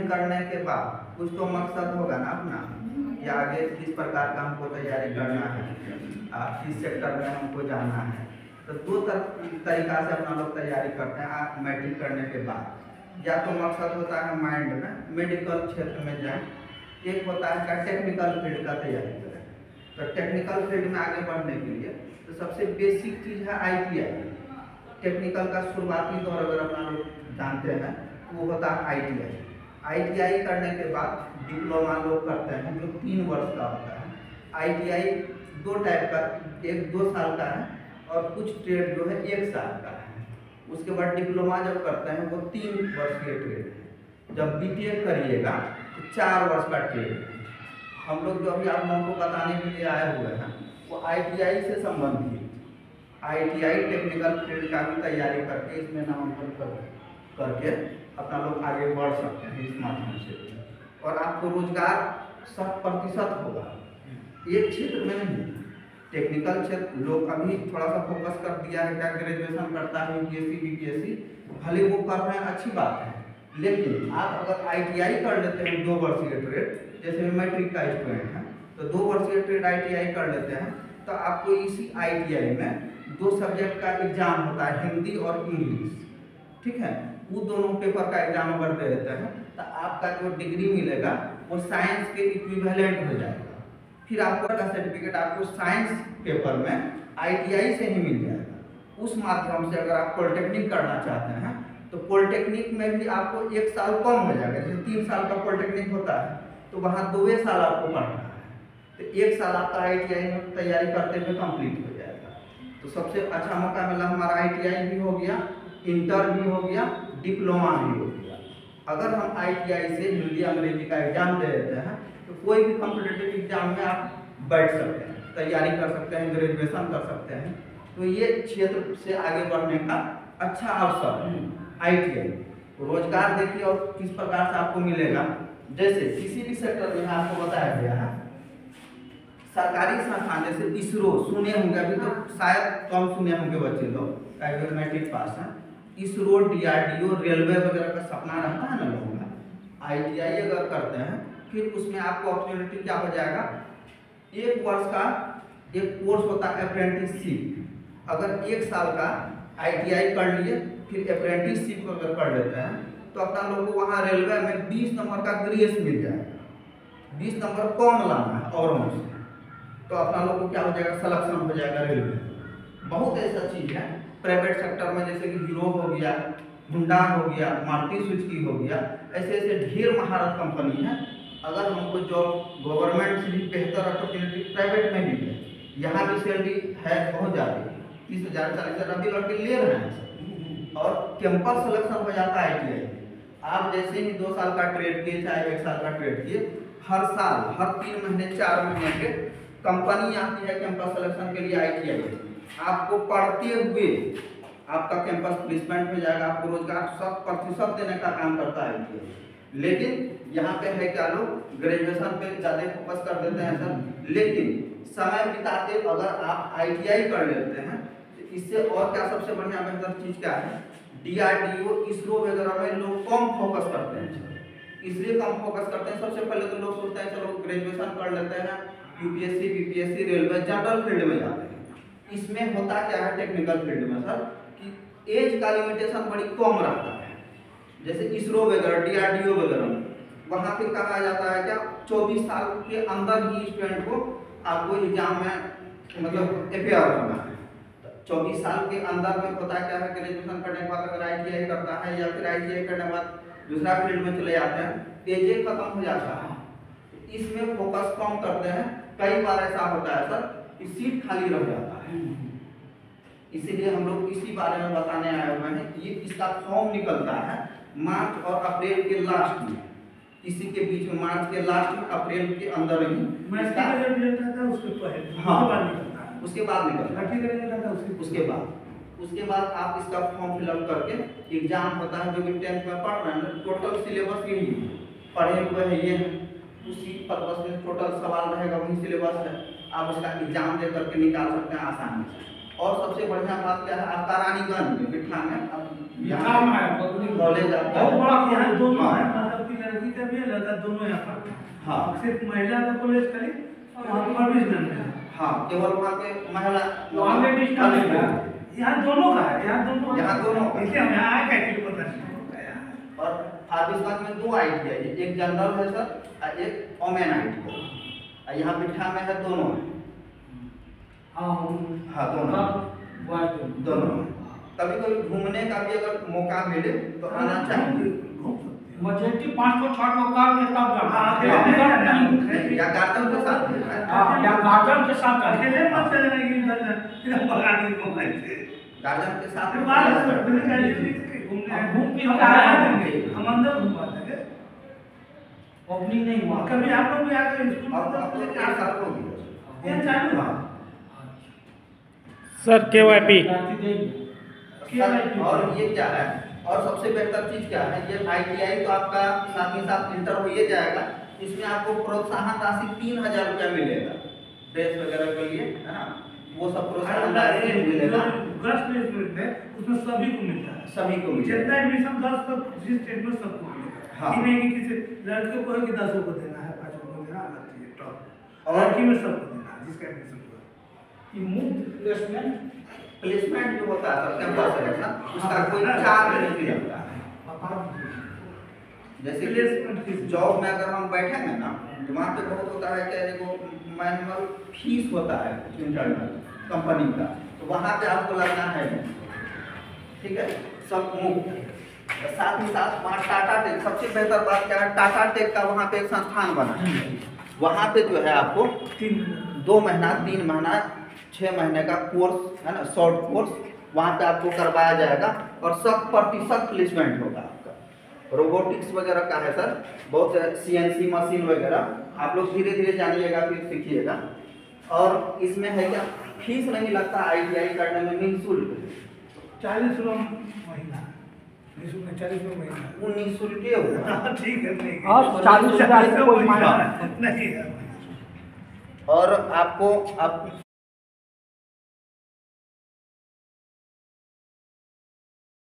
करने के बाद कुछ तो मकसद होगा ना अपना, या आगे किस प्रकार का हमको तैयारी करना है, किस सेक्टर में हमको जाना है। तो दो तरीका से अपना लोग तैयारी करते हैं मैट्रिक करने के बाद। या तो मकसद होता है माइंड में मेडिकल क्षेत्र में जाए, एक होता है क्या टेक्निकल फील्ड का तैयारी करें। तो टेक्निकल फील्ड में आगे बढ़ने के लिए तो सबसे बेसिक चीज़ है ITI। टेक्निकल का शुरुआती दौर अगर अपना लोग जानते हैं वो होता है ITI। ITI करने के बाद डिप्लोमा लोग करते हैं जो 3 वर्ष का होता है। ITI 2 टाइप का, एक 2 साल का है और कुछ ट्रेड जो है 1 साल का है। उसके बाद डिप्लोमा जब करते हैं वो 3 वर्षीय ट्रेड है। जब BTech करिएगा तो 4 वर्ष का ट्रेड है। हम लोग जो अभी आप लोगों को बताने के लिए आए हुए हैं वो ITI से संबंधित ITI टेक्निकल फील्ड का भी तैयारी करके इसमें नामांकन करके अपना लोग आगे बढ़ सकते हैं इस माध्यम से। और आपको रोजगार 100% होगा, एक क्षेत्र में नहीं। टेक्निकल क्षेत्र लोग अभी थोड़ा सा फोकस कर दिया है, क्या ग्रेजुएशन करता है UPSC BPSC, भले वो कर रहे हैं अच्छी बात है, लेकिन आप अगर ITI कर लेते हैं 2 वर्षीय ट्रेड, जैसे मैट्रिक का स्टूडेंट है तो 2 वर्षीय ट्रेड ITI कर लेते हैं तो आपको इसी ITI में 2 सब्जेक्ट का एग्जाम होता है, हिंदी और इंग्लिश, ठीक है। वो दोनों पेपर का एग्जाम अगर दे देते हैं तो आपका जो डिग्री मिलेगा वो साइंस के इक्विवेलेंट हो जाएगा। फिर आपको का सर्टिफिकेट आपको साइंस पेपर में ITI से ही मिल जाएगा। उस माध्यम से अगर आप पॉलिटेक्निक करना चाहते हैं तो पॉलिटेक्निक में भी आपको 1 साल कम हो जाएगा। जैसे 3 साल का पॉलिटेक्निक होता है तो वहाँ 2 साल आपको पढ़ना है, तो 1 साल आपका ITI में तैयारी करते हुए कंप्लीट हो जाएगा। तो सबसे अच्छा मौका मिला हमारा ITI भी हो गया, इंटर भी हो गया, डिप्लोमा भी हो गया। अगर हम ITI से हिंदी अंग्रेजी का एग्जाम दे देते हैं तो कोई भी कॉम्पिटिटिव एग्जाम में आप बैठ सकते हैं, तैयारी कर सकते हैं, ग्रेजुएशन कर सकते हैं। तो ये क्षेत्र से आगे बढ़ने का अच्छा अवसर है ITI। रोजगार देखिए और किस प्रकार से आपको मिलेगा। जैसे किसी भी सेक्टर में आपको बताया गया है, सरकारी संस्थान जैसे ISRO सुने होंगे, अभी तो शायद कम सुने होंगे बच्चे लोग, मैट्रिक पास हैं। ISRO DRDO रेलवे वगैरह का सपना रहता है ना लोगों का। ITI अगर करते हैं फिर उसमें आपको अपॉर्चुनिटी क्या हो जाएगा, 1 वर्ष का एक कोर्स होता है अप्रेंटिसशिप। अगर 1 साल का ITI कर लिए फिर अप्रेंटिसशिप अगर कर लेते हैं तो अपना लोग को वहाँ रेलवे में 20 नंबर का ग्रेस मिल जाएगा। 20 नंबर कम लाना है और हमसे, तो अपना लोग को क्या हो जाएगा, सिलेक्शन हो जाएगा रेलवे। बहुत ऐसा चीज़ है प्राइवेट सेक्टर में, जैसे कि हीरो हो गया, हुंडा हो गया, मारुति सुजुकी हो गया, ऐसे ऐसे ढेर महारत कंपनी है। अगर हमको जॉब गवर्नमेंट से भी बेहतर अपॉर्चुनिटी प्राइवेट में भी है, यहाँ भी सैलरी है बहुत ज़्यादा, 30,000 40,000 अभी लड़के ले रहे हैं और कैंपस सिलेक्शन हो जाता है ITI। आप जैसे ही 2 साल का ट्रेड किए चाहे 1 साल का ट्रेड किए, हर साल हर 3 महीने 4 महीने के कंपनी आती है कैंपस सिलेक्शन के लिए ITI। आपको पढ़ते हुए आपका कैंपस प्लेसमेंट हो जाएगा, आपको रोजगार 100% देने का काम करता है ITI। लेकिन यहाँ पे है क्या, लोग ग्रेजुएशन पे ज़्यादा फोकस कर देते हैं सर, लेकिन समय बिताते अगर आप ITI कर लेते हैं तो इससे और क्या सबसे बढ़िया बेहतर चीज़ क्या है, DRDO ISRO वगैरह में लोग कम फोकस करते हैं। इसलिए कम फोकस करते हैं, सबसे पहले तो लोग सोचते हैं चलो ग्रेजुएशन कर लेते हैं, UPSC BPSC railway general field में जाते हैं। इसमें होता क्या है टेक्निकल फील्ड में सर कि एज का लिमिटेशन बड़ी कम रहता है। जैसे ISRO वगैरह DRDO वगैरह वहाँ पे कहा जाता है क्या, 24 साल के अंदर ही स्टूडेंट को आपको एग्जाम में मतलब अपेयर होना है। 24 साल के अंदर में होता क्या है, ग्रेजुएशन करने के बाद अगर ITI करता है या फिर ITI करने के बाद दूसरा फील्ड में चले जाते हैं, एज खत्म हो जाता है। इसमें फोकस कम करते हैं। कई बार ऐसा होता है सर कि सीट खाली रह जाता है, इसीलिए हम लोग इसी बारे में बताने आए हुए हैं। ये इसका फॉर्म निकलता है मार्च और अप्रैल के लास्ट में, इसी के बीच में मार्च के लास्ट में अप्रैल के अंदर ही उसके बाद निकलता है। उसके बाद आप इसका फॉर्म फिलअप करके एग्जाम होता है। जो भी 10th में पढ़ रहे हैं टोटल सिलेबस यही पढ़े हुए हैं, ये उसी पर्पस में टोटल सवाल रहेगा, वही सिलेबस है। आप उसका एग्जाम दे करके निकाल सकते हैं आसानी से। और सबसे बढ़िया बात क्या है, आपका रानीगंज में बिठा में कॉलेज आपका लड़की का भी है, लड़का दोनों यहाँ पढ़ते हैं। हाँ। सिर्फ महिला का कॉलेज खाली वहाँ प्रोविजनल में है। हाँ, केवल वहाँ पे महिला वहाँ पे डिस्टेंस है। यहाँ दोनों का है, यहाँ दोनों का है। इसलिए हम यहाँ आए क्या कि पता नहीं। और फारबिसगंज में 2 ITI है, एक जनरल है सर और एक ओमेन ITI है। यहाँ बिठा में है दोनों है। हाँ दोनों। कभी कभी घूमने का भी अगर मौका मिले तो आना चाहिए। मजेटी 500-600 कार के साथ जाना या गार्डन के साथ या गार्डन के साथ अकेले मत चले जाएंगे इधर बगाने को ऐसे गार्डन के साथ घूम के हम अंदर घुमाते हैं। ओपनिंग नहीं हुआ कभी आप लोग भी आ गए स्कूल और अब तो 4 साल हो गए ये चालू है सर KYP और ये क्या है, और सबसे बेहतर चीज क्या है, ये ITI तो आपका साथ ही साथ इंटर हो ही जाएगा। इसमें आपको प्रोत्साहन राशि 3000 रुपया मिलेगा ड्रेस वगैरह के लिए, है ना, वो सब प्रोत्साहन राशि मिलेगा। उसमें सभी को मिलता है, सभी को मिलेगा। जितना एडमिशन 10 तक जिस स्टेट में सबको मिलेगा। हाँ। ये नहीं कि किसी लड़के को है कि 10 को देना है, 5 को देना अलग चीज है, टॉप। और लड़की में सबको देना है जिसका एडमिशन हुआ। ये मुफ्त प्लेसमेंट जो होता है सर कैंपस सिलेक्शन, उसका कोई चार्ज नहीं लगता है। जैसे कि जॉब में अगर हम बैठेंगे ना तो वहाँ पे बहुत होता है कि देखो मैनुअल फीस होता है इंटरनल कंपनी का, तो वहाँ पे आपको लगना है, ठीक है, सब मुफ्त। साथ ही साथ वहाँ टाटा टेक, सबसे बेहतर बात क्या है, टाटा टेक का वहाँ पे एक संस्थान बना है। वहाँ पे जो है आपको 2 महीना 3 महीना 6 महीने का कोर्स है ना, शॉर्ट कोर्स वहाँ पे आपको करवाया जाएगा और 100% प्लेसमेंट होगा आपका। रोबोटिक्स वगैरह का है सर, बहुत CNC मशीन वगैरह आप लोग धीरे धीरे जानिएगा फिर सीखिएगा। और इसमें है क्या, फीस नहीं लगता ITI करने में, निःशुल्क 40 रुपये महीना, 40 रुपये महीना। वो निःशुल्क होगा। ठीक है, नहीं और 40 रुपये कोई नहीं है। और आपको आप